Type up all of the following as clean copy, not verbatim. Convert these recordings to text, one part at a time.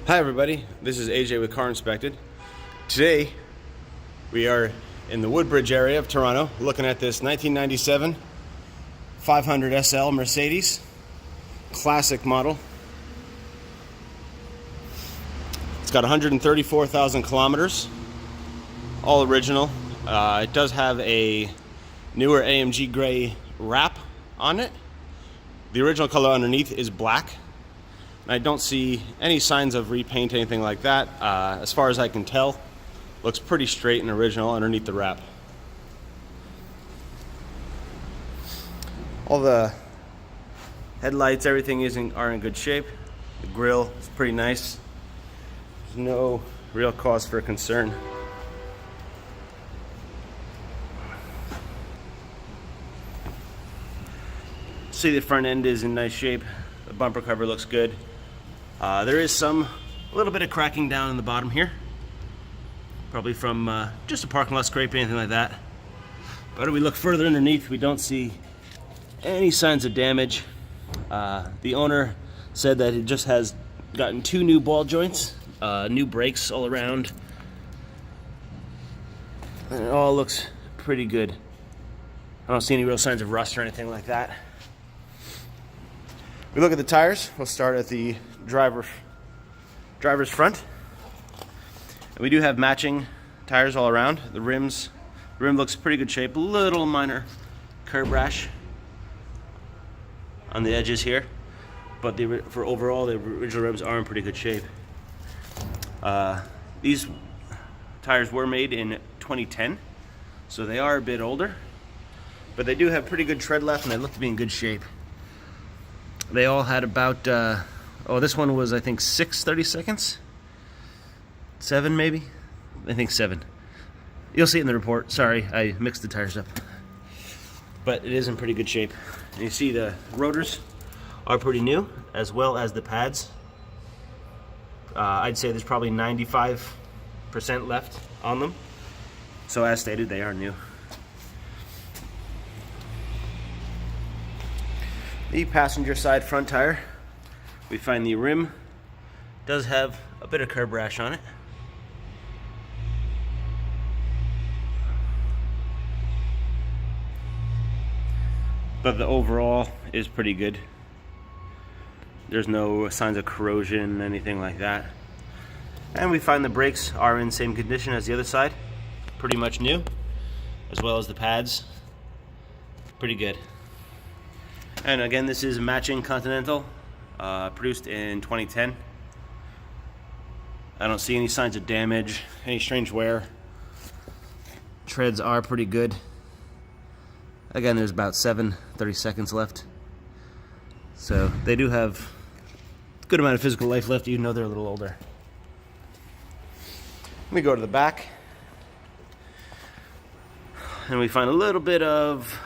Hi everybody, this is AJ with CarInspected. Today we are in the Woodbridge area of Toronto looking at this 1997 500SL Mercedes, classic model. It's got 134,000 kilometers, all original. It does have a newer AMG gray wrap on it. The original color underneath is black. I don't see any signs of repaint, anything like that. As far as I can tell, looks pretty straight and original underneath the wrap. All the headlights, everything are in good shape. The grille is pretty nice. There's no real cause for concern. See, the front end is in nice shape. The bumper cover looks good. There is a little bit of cracking down in the bottom here, probably from just a parking lot scrape, anything like that. But if we look further underneath, we don't see any signs of damage. The owner said that it just has gotten 2 new ball joints, new brakes all around, and it all looks pretty good. I don't see any real signs of rust or anything like that. We look at the tires. We'll start at the driver's front. And we do have matching tires all around. The rim looks pretty good shape. A little minor curb rash on the edges here, but for overall, the original rims are in pretty good shape. These tires were made in 2010, so they are a bit older, but they do have pretty good tread left, and they look to be in good shape. They all had about, this one was, I think, 6/32. 7 maybe? I think 7. You'll see it in the report. Sorry, I mixed the tires up. But it is in pretty good shape. And you see the rotors are pretty new, as well as the pads. I'd say there's probably 95% left on them. So as stated, they are new. The passenger side front tire, we find the rim does have a bit of curb rash on it. But the overall is pretty good. There's no signs of corrosion, anything like that. And we find the brakes are in same condition as the other side, pretty much new, as well as the pads, pretty good. And again, this is matching Continental, produced in 2010. I don't see any signs of damage, any strange wear. Treads are pretty good. Again, there's about 7/32 left. So they do have a good amount of physical life left, even though they're a little older. We go to the back, and we find a little bit of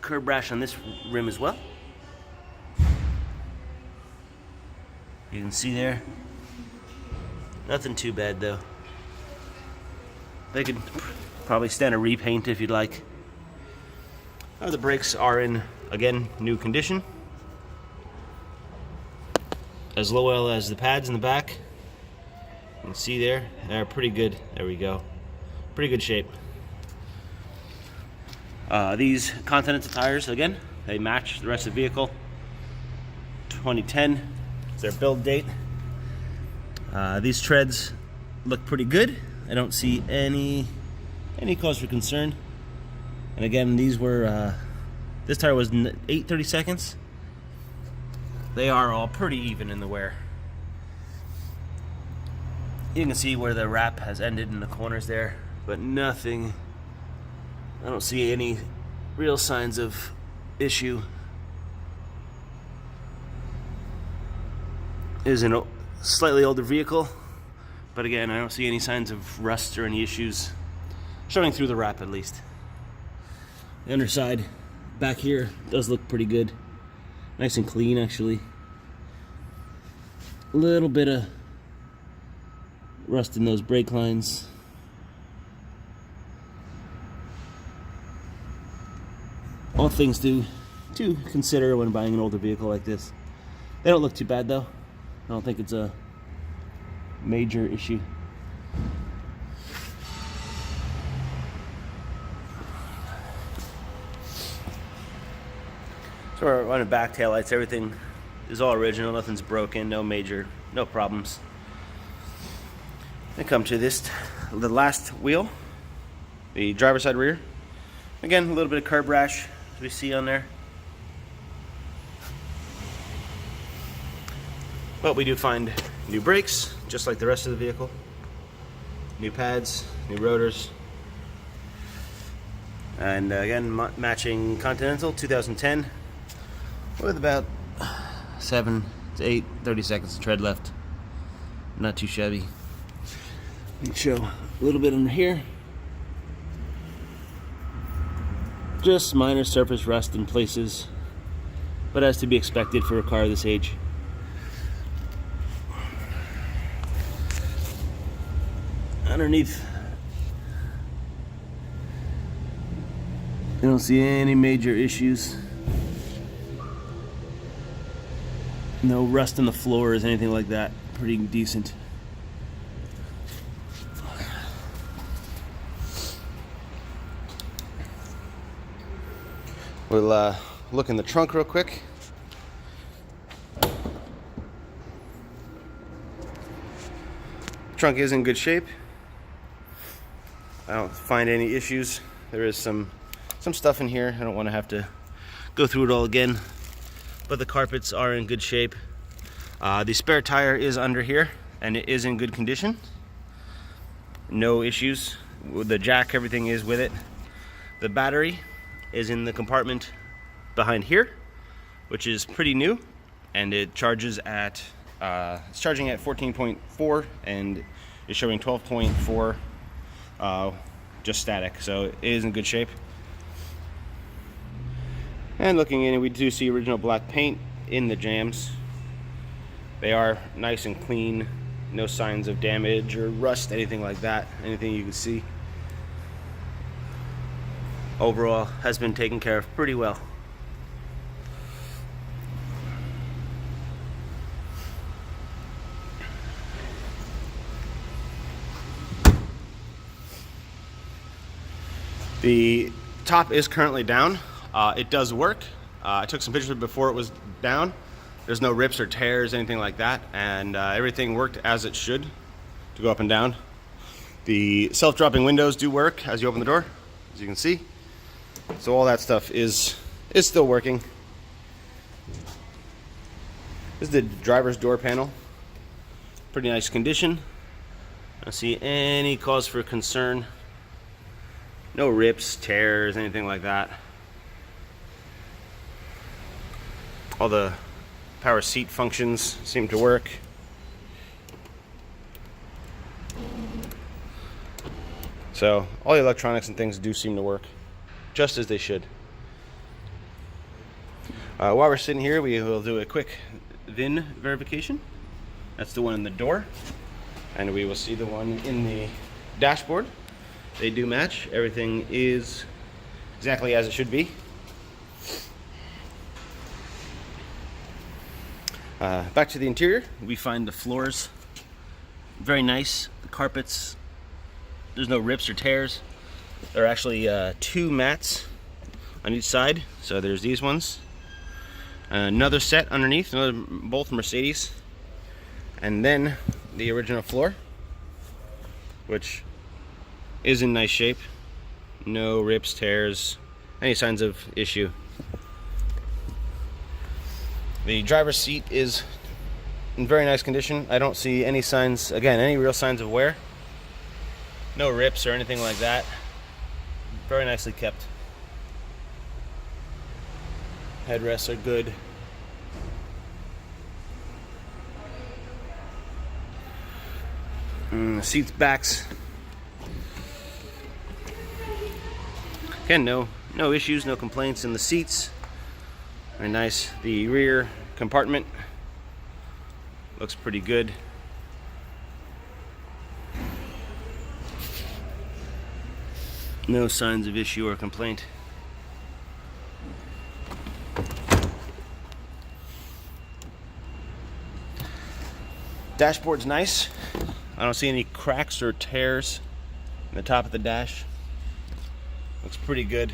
curb rash on this rim as well. You can see there, nothing too bad though. They could probably stand a repaint if you'd like. The brakes are in, again, new condition, as well as the pads in the back. You can see there, they're pretty good. There we go, pretty good shape. These Continental tires, again, they match the rest of the vehicle. 2010 is their build date. These treads look pretty good. I don't see any cause for concern. And again, these were, this tire was 8/32. They are all pretty even in the wear. You can see where the wrap has ended in the corners there, but nothing. I don't see any real signs of issue. It is a slightly older vehicle, but again, I don't see any signs of rust or any issues showing through the wrap, at least. The underside back here does look pretty good. Nice and clean, actually. A little bit of rust in those brake lines. All things to consider when buying an older vehicle like this. They don't look too bad though. I don't think it's a major issue. So we're running back taillights. Everything is all original. Nothing's broken. No problems. Then come to the last wheel, the driver's side rear. Again, a little bit of curb rash as we see on there. But we do find new brakes, just like the rest of the vehicle. New pads, new rotors. And again, matching Continental 2010 with about 7 to 8, 30 seconds of tread left. Not too shabby. Let me show a little bit under here. Just minor surface rust in places, but as to be expected for a car this age. Underneath, I don't see any major issues. No rust on the floors, anything like that. Pretty decent. We'll look in the trunk real quick. Trunk is in good shape. I don't find any issues. There is some stuff in here. I don't want to have to go through it all again, but the carpets are in good shape. The spare tire is under here and it is in good condition. No issues with the jack. Everything is with it. The battery is in the compartment behind here, which is pretty new, and it charges at it's charging at 14.4 and is showing 12.4 just static, so it is in good shape. And looking in, we do see original black paint in the jams. They are nice and clean, no signs of damage or rust, anything like that, anything you can see. Overall has been taken care of pretty well. The top is currently down. It does work. I took some pictures before it was down. There's no rips or tears, anything like that, and everything worked as it should to go up and down. The self-dropping windows do work as you open the door, as you can see. So all that stuff is still working. This is the driver's door panel. Pretty nice condition. I don't see any cause for concern. No rips, tears, anything like that. All the power seat functions seem to work. So all the electronics and things do seem to work just as they should. While we're sitting here, we will do a quick VIN verification. That's the one in the door, and we will see the one in the dashboard. They do match. Everything is exactly as it should be. Back to the interior, we find the floors very nice. The carpets, there's no rips or tears. There are actually 2 mats on each side. So there's these ones, another set underneath, both Mercedes, and then the original floor, which is in nice shape. No rips, tears, any signs of issue. The driver's seat is in very nice condition. I don't see any signs, again, any real signs of wear. No rips or anything like that. Very nicely kept. Headrests are good. The seats backs. Again, no issues, no complaints in the seats. Very nice. The rear compartment looks pretty good. No signs of issue or complaint. Dashboard's nice. I don't see any cracks or tears in the top of the dash. Looks pretty good.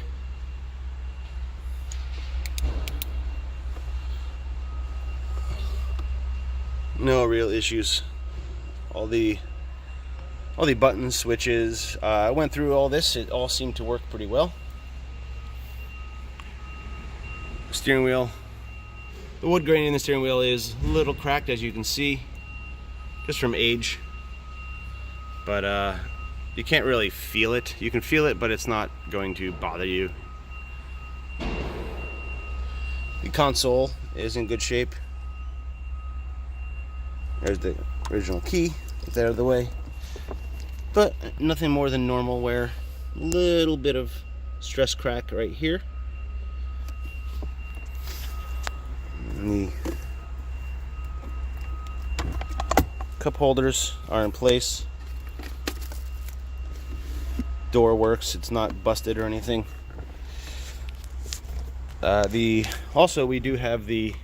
No real issues. All the buttons, switches, I went through all this. It all seemed to work pretty well. Steering wheel. The wood grain in the steering wheel is a little cracked, as you can see, just from age. But you can't really feel it. You can feel it, but it's not going to bother you. The console is in good shape. There's the original key, get that out of the way. But nothing more than normal wear. A little bit of stress crack right here. And the cup holders are in place. Door works, it's not busted or anything. Also we do have the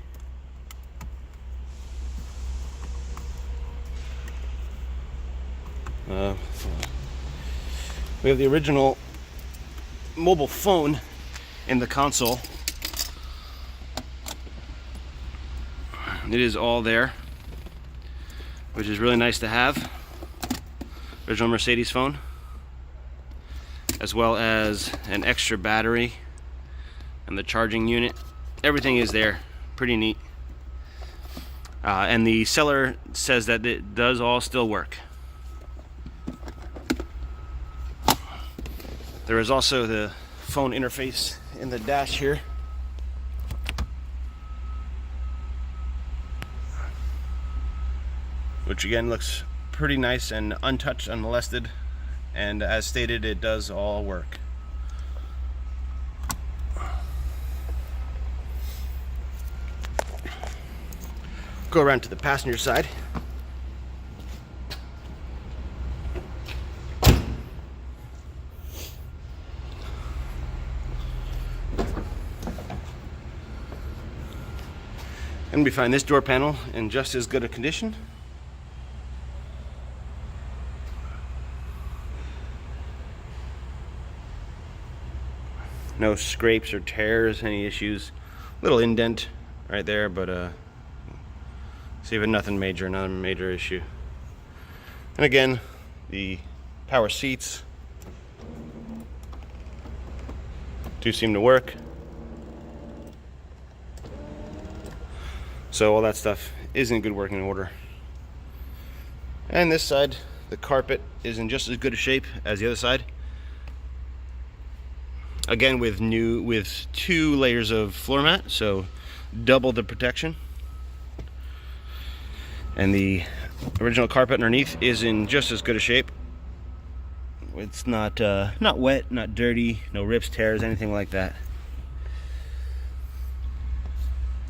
original mobile phone in the console. It is all there, which is really nice to have. Original Mercedes phone, as well as an extra battery and the charging unit. Everything is there. Pretty neat. And the seller says that it does all still work. There is also the phone interface in the dash here. Which again looks pretty nice and untouched, unmolested. And as stated, it does all work. Go around to the passenger side. And we find this door panel in just as good a condition. No scrapes or tears, any issues. Little indent right there, but see if nothing major, not a major issue. And again, the power seats do seem to work. So all that stuff is in good working order. And this side, the carpet is in just as good a shape as the other side. Again, with 2 layers of floor mat, so double the protection. And the original carpet underneath is in just as good a shape. It's not wet, not dirty, no rips, tears, anything like that.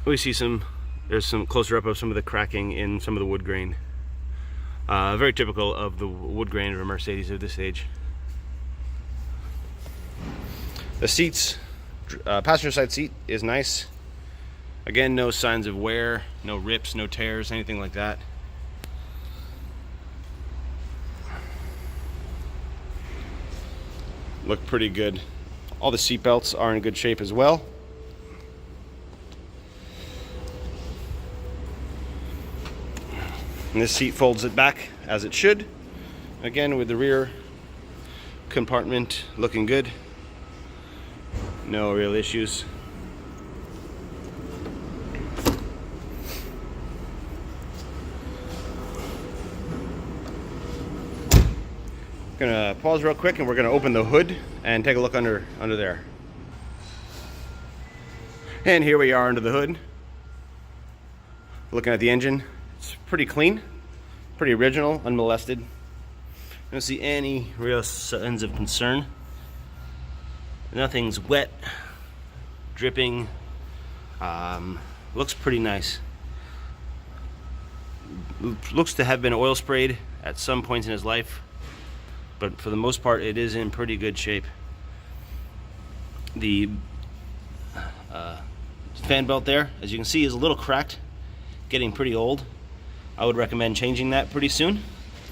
We see there's some closer up of some of the cracking in some of the wood grain. Very typical of the wood grain of a Mercedes of this age. The seats, passenger side seat is nice. Again, no signs of wear, no rips, no tears, anything like that. Look pretty good. All the seat belts are in good shape as well. And this seat folds it back as it should. Again, with the rear compartment looking good. No real issues. Gonna pause real quick and we're gonna open the hood and take a look under there. And here we are under the hood. Looking at the engine. It's pretty clean, pretty original, unmolested. Don't see any real signs of concern. Nothing's wet, dripping. Looks pretty nice. Looks to have been oil sprayed at some point in his life, but for the most part it is in pretty good shape. The fan belt there, as you can see, is a little cracked, getting pretty old. I would recommend changing that pretty soon.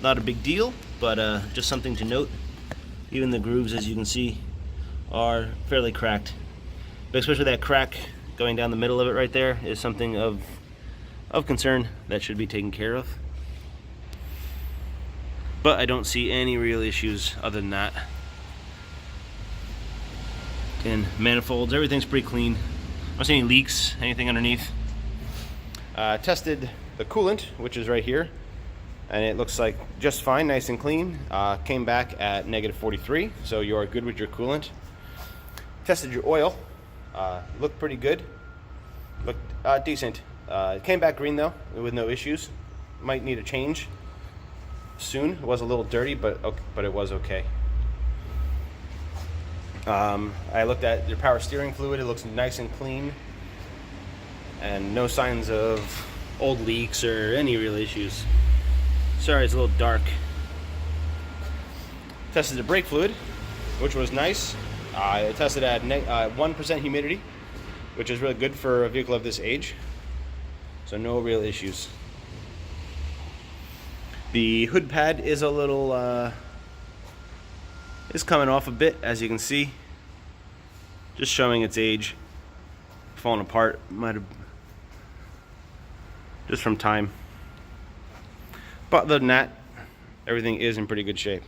Not a big deal, but just something to note. Even the grooves, as you can see, are fairly cracked. But especially that crack going down the middle of it right there is something of concern that should be taken care of. But I don't see any real issues other than that. And manifolds, everything's pretty clean. I don't see any leaks, anything underneath. Tested the coolant, which is right here, and it looks like just fine, nice and clean. Came back at -43, so you are good with your coolant. Tested your oil, looked pretty good, looked decent. It came back green though, with no issues. Might need a change soon. It was a little dirty, but it was okay. I looked at your power steering fluid. It looks nice and clean, and no signs of old leaks or any real issues. Sorry, it's a little dark. Tested the brake fluid, which was nice. I tested at 1% humidity, which is really good for a vehicle of this age. So no real issues. The hood pad is a little is coming off a bit, as you can see, just showing its age, falling apart. Might have just from time, but other than that, everything is in pretty good shape.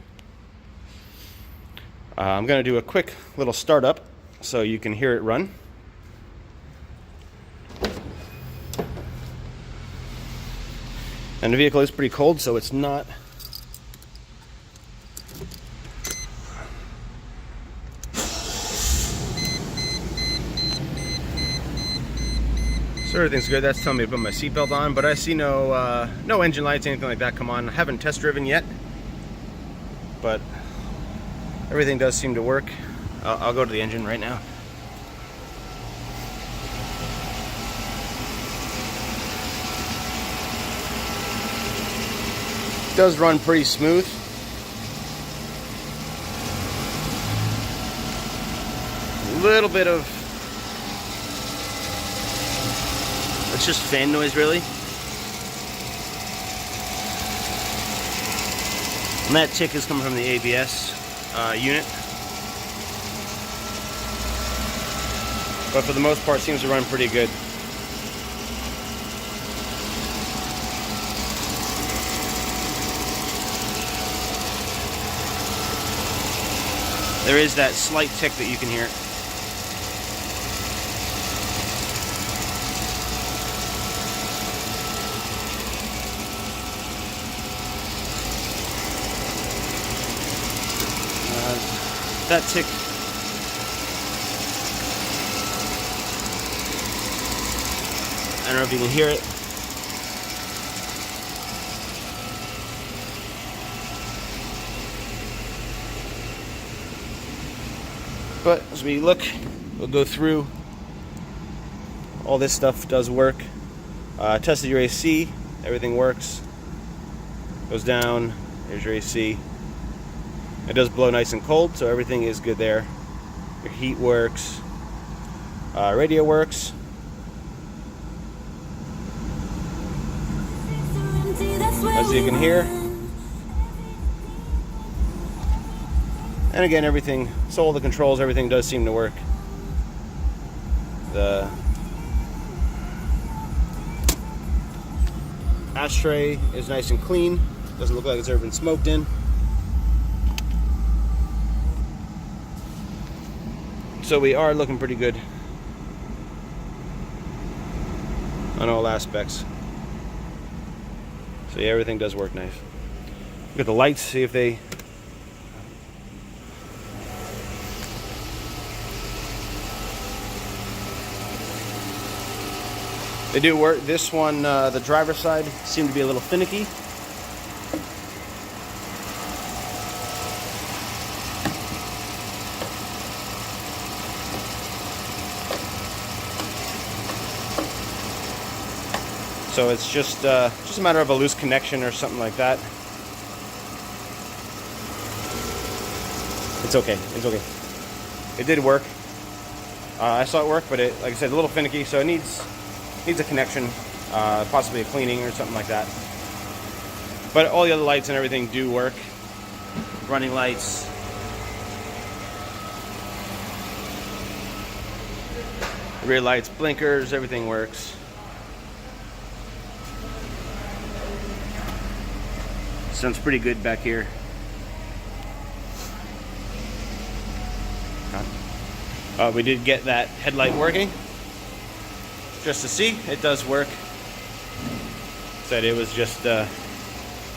I'm going to do a quick little startup so you can hear it run. And the vehicle is pretty cold, so it's not so everything's good. That's telling me to put my seatbelt on, but I see no engine lights, anything like that come on. I haven't test driven yet, but everything does seem to work. I'll go to the engine right now. It does run pretty smooth. A little bit of, it's just fan noise really. And that tick is coming from the ABS unit. But for the most part, seems to run pretty good. There is that slight tick that you can hear. That tick I don't know if you can hear it. But as we look, we'll go through. All this stuff does work. Tested your AC, everything works. Goes down, there's your AC. It does blow nice and cold, so everything is good there. Your heat works. Radio works. As you can hear. And again, everything, so all the controls, everything does seem to work. The ashtray is nice and clean. Doesn't look like it's ever been smoked in. So we are looking pretty good on all aspects. So yeah, everything does work nice. Look at the lights, see if they... They do work. This one, the driver's side, seemed to be a little finicky. So it's just a matter of a loose connection or something like that. It's okay. It's okay. It did work. I saw it work, but it, like I said, a little finicky. So it needs a connection, possibly a cleaning or something like that. But all the other lights and everything do work. Running lights. Rear lights, blinkers, everything works. Sounds pretty good back here. We did get that headlight working. Just to see, it does work. Said it was just a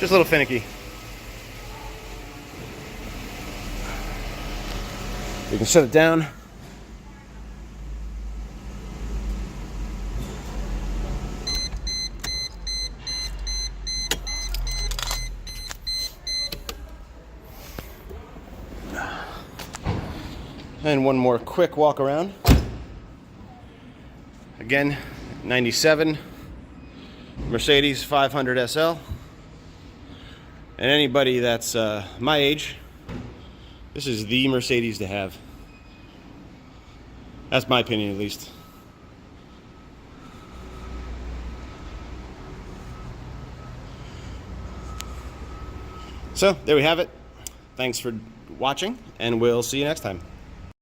little finicky. We can shut it down. And one more quick walk around. Again, 97 Mercedes 500SL. And anybody that's my age, this is the Mercedes to have. That's my opinion, at least. So, there we have it. Thanks for watching, and we'll see you next time.